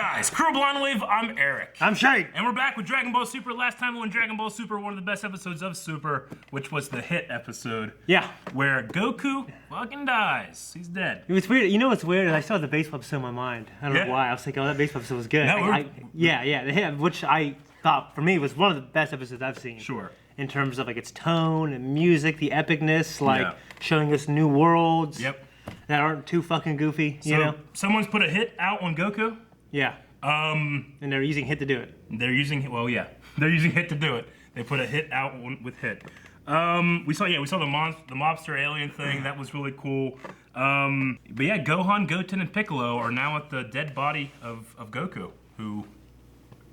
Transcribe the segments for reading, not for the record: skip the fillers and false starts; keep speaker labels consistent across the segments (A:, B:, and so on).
A: guys, Crew Blind Wave, I'm Eric.
B: I'm Shane.
A: And we're back with Dragon Ball Super. Last time on Dragon Ball Super, one of the best episodes of Super, which was the hit episode.
B: Yeah.
A: Where Goku fucking dies. He's dead.
B: It was weird. You know what's weird? I saw the baseball episode in my mind. I don't know why. I was thinking, oh, that baseball episode was good.
A: No,
B: the hit, which I thought, for me, was one of the best episodes I've seen.
A: Sure.
B: In terms of like its tone and music, the epicness, like showing us new worlds.
A: Yep.
B: That aren't too fucking goofy, you know?
A: Someone's put a hit out on Goku.
B: Yeah. And they're using hit to do it.
A: They're using hit to do it. They put a hit out with hit. We saw the mobster alien thing. That was really cool. But yeah, Gohan, Goten, and Piccolo are now at the dead body of Goku, who...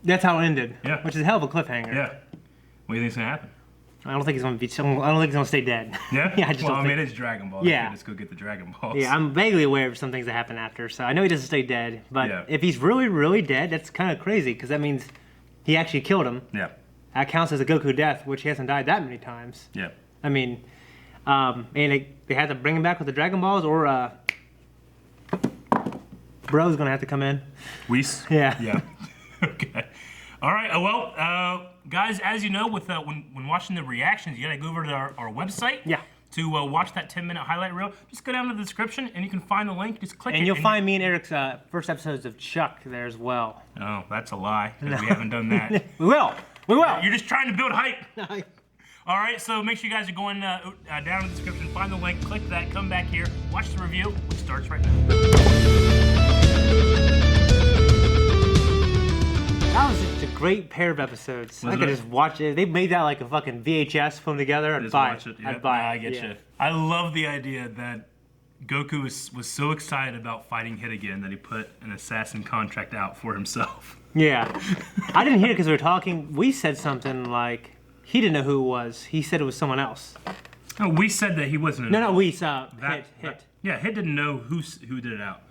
B: That's how it ended.
A: Yeah.
B: Which is a hell of a cliffhanger.
A: Yeah. What do you think's gonna happen?
B: I don't think he's gonna be. I don't think he's gonna stay dead.
A: Yeah.
B: Yeah. I just don't think.
A: it's Dragon Ball.
B: Yeah.
A: Let's go get the Dragon Balls.
B: Yeah, I'm vaguely aware of some things that happen after, so I know he doesn't stay dead. But if he's really, really dead, that's kind of crazy because that means he actually killed him.
A: Yeah.
B: That counts as a Goku death, which he hasn't died that many times.
A: Yeah.
B: I mean, and they had to bring him back with the Dragon Balls, or Bro's gonna have to come in.
A: Whis?
B: Yeah.
A: Yeah. Okay. All right. Guys, as you know, with when watching the reactions, you gotta go over to our website.
B: Yeah.
A: To watch that 10-minute highlight reel, just go down to the description and you can find the link. Just click it.
B: And you'll find me and Eric's first episodes of Chuck there as well.
A: Oh, that's a lie, because we haven't done that.
B: We will. We will.
A: You're just trying to build hype. All right, so make sure you guys are going down in the description, find the link, click that, come back here, watch the review, which starts right now.
B: That was just a great pair of episodes. I could just watch it. They made that like a fucking VHS film together. I'd buy it. I'd buy it.
A: I get you. I love the idea that Goku was so excited about fighting Hit again that he put an assassin contract out for himself.
B: Yeah. I didn't hear it because we were talking. We said something like he didn't know who it was. He said it was someone else.
A: No, we said that he wasn't.
B: No, we saw Hit.
A: Yeah, Hit didn't know who did it out.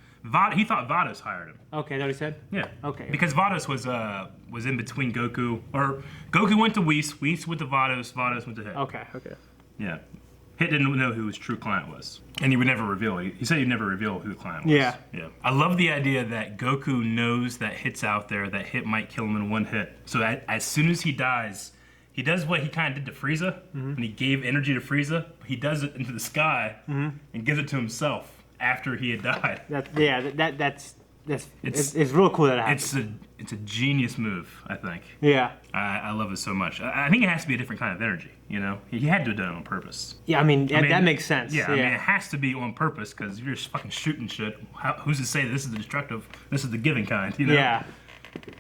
A: He thought Vados hired him.
B: Okay, that what he said?
A: Yeah.
B: Okay.
A: Because Vados was in between Goku, or Goku went to Whis went to Vados went to Hit.
B: Okay.
A: Yeah. Hit didn't know who his true client was. And he would never reveal it. He said he'd never reveal who the client was.
B: Yeah.
A: I love the idea that Goku knows that Hit's out there, that Hit might kill him in one hit. So as soon as he dies, he does what he kind of did to Frieza, when he gave energy to Frieza. He does it into the sky and gives it to himself after he had died. It's
B: real cool that it happened.
A: It's a genius move, I think.
B: Yeah.
A: I love it so much. I think it has to be a different kind of energy, you know? He had to have done it on purpose.
B: Yeah, I mean that makes sense.
A: Yeah, I mean, it has to be on purpose, because if you're just fucking shooting shit, who's to say this is the destructive, this is the giving kind, you know?
B: Yeah.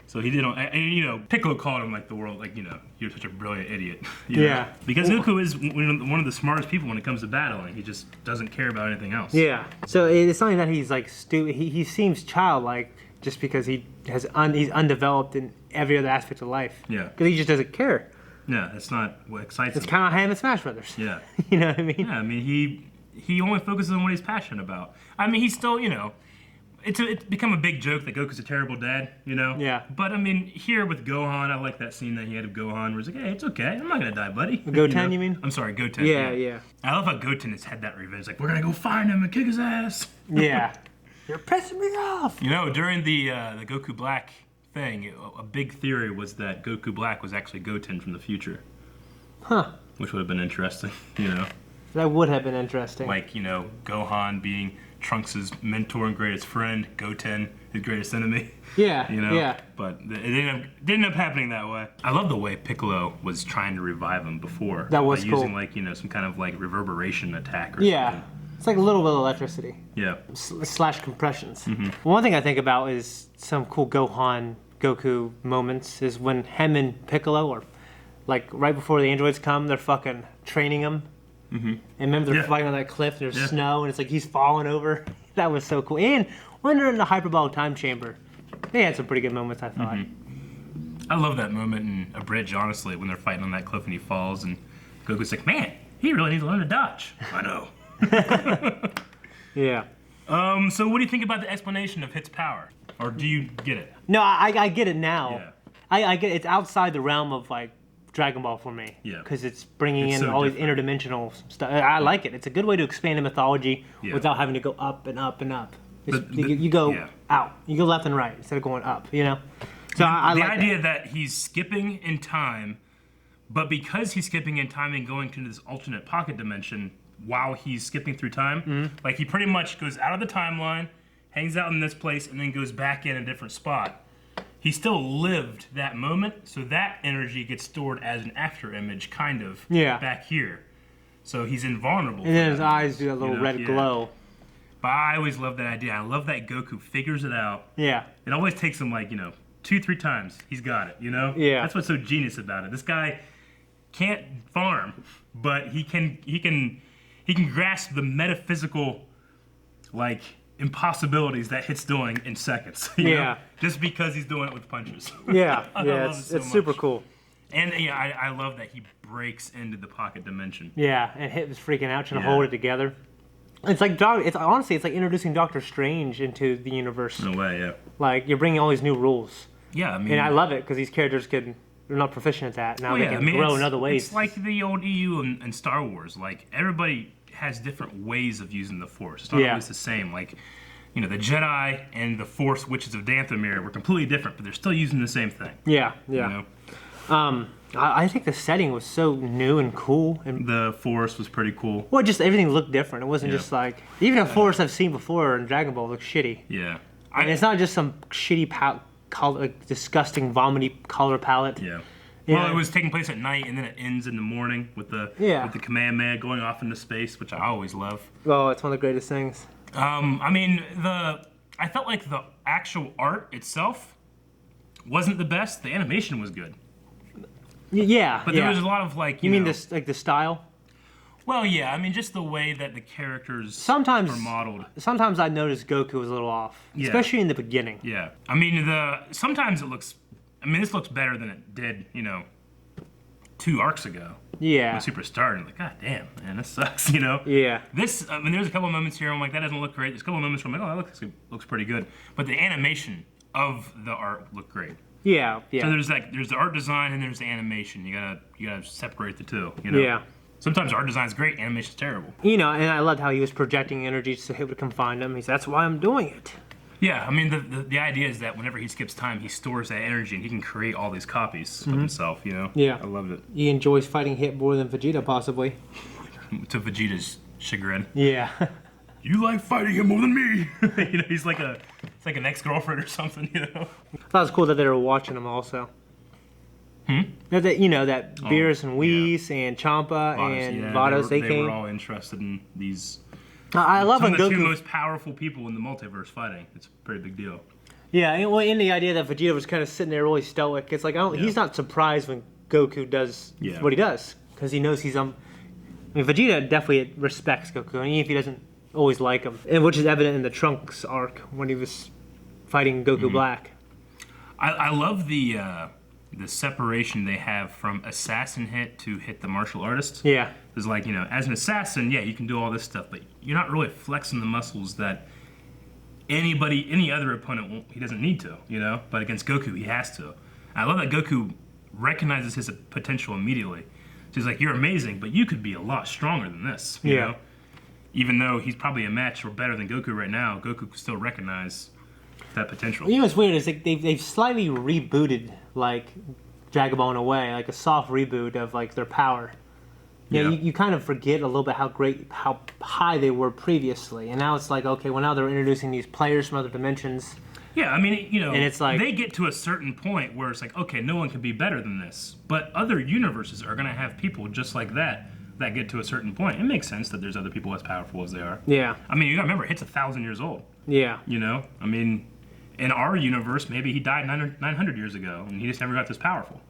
A: So he did and you know, Piccolo called him like the world, like, you know, you're such a brilliant idiot. You know? Because Goku is one of the smartest people when it comes to battling. He just doesn't care about anything else.
B: Yeah. So it's not that he's like stupid. He seems childlike just because he's undeveloped in every other aspect of life.
A: Yeah.
B: Because he just doesn't care.
A: Yeah, that's not what excites him.
B: It's kind of him and Smash Brothers.
A: Yeah.
B: You know what I mean?
A: Yeah, I mean, he only focuses on what he's passionate about. I mean, he's still, you know, it's become a big joke that Goku's a terrible dad, you know?
B: Yeah.
A: But I mean, here with Gohan, I like that scene that he had of Gohan where he's like, hey, it's okay, I'm not gonna die, buddy.
B: Goten, you mean?
A: I'm sorry, Goten.
B: Yeah.
A: I love how Goten has had that revenge. Like, we're gonna go find him and kick his ass.
B: Yeah. You're pissing me off.
A: You know, during the Goku Black thing, a big theory was that Goku Black was actually Goten from the future.
B: Huh.
A: Which would have been interesting, you know?
B: That would have been interesting.
A: Like, you know, Gohan being Trunks' mentor and greatest friend, Goten, his greatest enemy.
B: Yeah,
A: you know?
B: yeah.
A: But it didn't end up happening that way. I love the way Piccolo was trying to revive him before.
B: That was cool.
A: Using, like, you know, some kind of, like, reverberation attack or
B: something. It's like a little bit of electricity.
A: Yeah.
B: Slash compressions. One thing I think about is some cool Goku moments is when him and Piccolo are, like, right before the androids come, they're fucking training him. And remember they're fighting on that cliff, there's snow, and it's like he's falling over. That was so cool. And when they're in the hyperbolic time chamber, they had some pretty good moments, I thought.
A: I love that moment in A Bridge, honestly, when they're fighting on that cliff and he falls, and Goku's like, man, he really needs to learn to dodge. I know.
B: Yeah.
A: So what do you think about the explanation of Hit's power? Or do you get it?
B: No, I get it now.
A: Yeah.
B: I get it. It's outside the realm of, like, Dragon Ball for me.
A: Yeah.
B: Because it's bringing in
A: so
B: all
A: different.
B: these interdimensional stuff. I like it. It's a good way to expand the mythology without having to go up and up and up. You go out. You go left and right instead of going up. You know. So I
A: the
B: like
A: idea that he's skipping in time, but because he's skipping in time and going to this alternate pocket dimension while he's skipping through time, like he pretty much goes out of the timeline, hangs out in this place, and then goes back in a different spot. He still lived that moment, so that energy gets stored as an after image, kind of, back here. So he's invulnerable.
B: And then his eyes do a little red glow.
A: But I always love that idea. I love that Goku figures it out.
B: Yeah.
A: It always takes him like, 2-3 times. He's got it,
B: Yeah.
A: That's what's so genius about it. This guy can't farm, but he can grasp the metaphysical, like, impossibilities that Hit's doing in seconds. You know? Just because he's doing it with punches.
B: Yeah. Yeah.
A: It's
B: super cool.
A: And I love that he breaks into the pocket dimension.
B: Yeah, and Hit was freaking out trying to hold it together. It's like honestly, it's like introducing Doctor Strange into the universe.
A: In a way, yeah.
B: Like you're bringing all these new rules.
A: Yeah, I mean,
B: and I love it because these characters they're not proficient at that. Now they can grow in other ways.
A: It's like the old EU and Star Wars. Like everybody has different ways of using the Force. It's not always the same. Like, the Jedi and the Force Witches of Dathomir were completely different, but they're still using the same thing.
B: Yeah, yeah. I think the setting was so new and cool. And
A: the forest was pretty cool.
B: Well, just everything looked different. It wasn't just like... Even a forest I've seen before in Dragon Ball looked shitty.
A: Yeah.
B: And it's not just some shitty, disgusting, vomity color palette.
A: Yeah. Well, it was taking place at night, and then it ends in the morning with the Kamehameha going off into space, which I always love.
B: Oh, it's one of the greatest things.
A: I mean, I felt like the actual art itself wasn't the best. The animation was good.
B: Yeah,
A: but there was a lot of like
B: you mean this like the style?
A: Well, yeah, I mean just the way that the characters were modeled. Sometimes
B: I noticed Goku was a little off, especially in the beginning.
A: Yeah, I mean sometimes it looks. I mean this looks better than it did, 2 arcs ago.
B: Yeah.
A: When Super started, like, God damn, man, this sucks,
B: Yeah.
A: This, I mean, there's a couple of moments here I'm like, that doesn't look great. There's a couple of moments where I'm like, oh, that looks pretty good. But the animation of the art looked great.
B: Yeah, yeah.
A: So there's the art design and there's the animation. You gotta separate the two.
B: Yeah.
A: Sometimes art design's great, animation's terrible.
B: And I loved how he was projecting energy so he would come find him. He said, "That's why I'm doing it."
A: Yeah, I mean the idea is that whenever he skips time, he stores that energy and he can create all these copies of himself.
B: Yeah.
A: I loved it.
B: He enjoys fighting Hit more than Vegeta, possibly.
A: To Vegeta's chagrin.
B: Yeah.
A: You like fighting him more than me. He's like an ex-girlfriend or something.
B: I thought it was cool that they were watching him also. That Beerus and Whis and Champa and Vados, they came.
A: They were all interested in these.
B: I love when
A: Some of the
B: Goku...
A: two most powerful people in the multiverse fighting. It's a pretty big deal.
B: Yeah, in the idea that Vegeta was kind of sitting there really stoic, it's like he's not surprised when Goku does what he does because he knows he's I mean, Vegeta definitely respects Goku, and even if he doesn't always like him, and which is evident in the Trunks arc when he was fighting Goku Black.
A: I love the separation they have from assassin Hit to Hit the martial artist.
B: Yeah.
A: It's like, as an assassin, you can do all this stuff, but you're not really flexing the muscles that any other opponent won't. He doesn't need to, But against Goku, he has to. I love that Goku recognizes his potential immediately. So he's like, you're amazing, but you could be a lot stronger than this, you know? Even though he's probably a match or better than Goku right now, Goku can still recognize that potential.
B: What's weird is like they've slightly rebooted like Dragon Ball in a way, like a soft reboot of like their power. You kind of forget a little bit how high they were previously, and now it's like, okay, well now they're introducing these players from other dimensions.
A: Yeah, I mean, and
B: it's like
A: they get to a certain point where it's like, okay, no one can be better than this, but other universes are going to have people just like that get to a certain point. It makes sense that there's other people as powerful as they are.
B: Yeah.
A: I mean, you got to remember, Hit's 1,000 years old.
B: Yeah.
A: I mean, in our universe, maybe he died 900 years ago, and he just never got this powerful.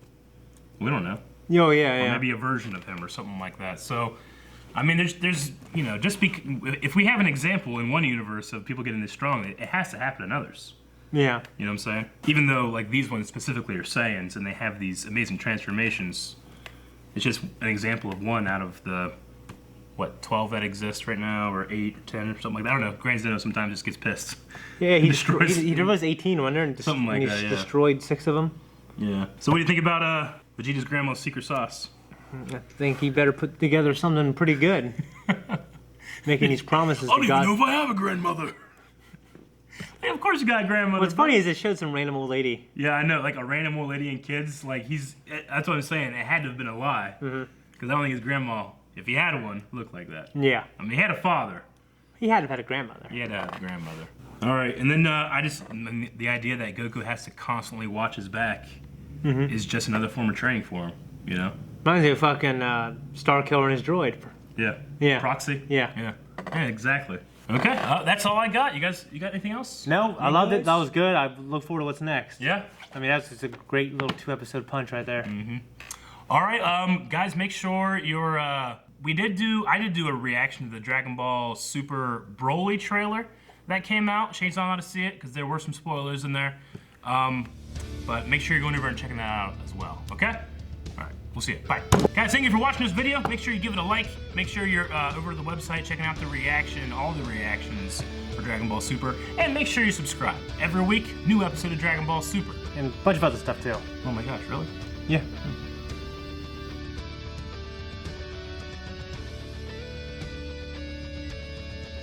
A: We don't know.
B: Oh, yeah,
A: or maybe a version of him or something like that. So, I mean, there's if we have an example in one universe of people getting this strong, it has to happen in others.
B: Yeah.
A: You know what I'm saying? Even though, like, these ones specifically are Saiyans, and they have these amazing transformations, it's just an example of one out of the, 12 that exist right now, or 8 or 10 or something like that. I don't know. Grand Zeno sometimes just gets pissed.
B: Yeah, he was 18 when he destroyed 6 of them.
A: Yeah. So what do you think about Vegeta's grandma's secret sauce?
B: I think he better put together something pretty good. Making these promises to God.
A: I don't even know if I have a grandmother. Hey, of course you got a grandmother.
B: What's funny is it showed some random old lady.
A: Yeah, I know, like a random old lady and kids. Like that's what I'm saying. It had to have been a lie. Because I don't think his grandma, if he had one, looked like that.
B: Yeah.
A: I mean, he had a father.
B: He had to have had a grandmother.
A: He had to have a grandmother. All right, and then the idea that Goku has to constantly watch his back is just another form of training for him, you know?
B: Reminds me of fucking Star Killer and his droid.
A: Yeah.
B: Yeah.
A: Proxy?
B: Yeah.
A: Yeah, exactly. Okay, that's all I got. You got anything else?
B: No, I loved it. That was good. I look forward to what's next.
A: Yeah?
B: I mean, that's just a great little 2-episode punch right there.
A: All right, guys, make sure you're, I did do a reaction to the Dragon Ball Super Broly trailer that came out. Shane's not allowed to see it because there were some spoilers in there. But make sure you're going over and checking that out as well, okay? All right, we'll see you. Bye. Guys, thank you for watching this video. Make sure you give it a like. Make sure you're over to the website checking out the reaction, all the reactions for Dragon Ball Super. And make sure you subscribe. Every week, new episode of Dragon Ball Super.
B: And a bunch of other stuff, too.
A: Oh my gosh, really?
B: Yeah.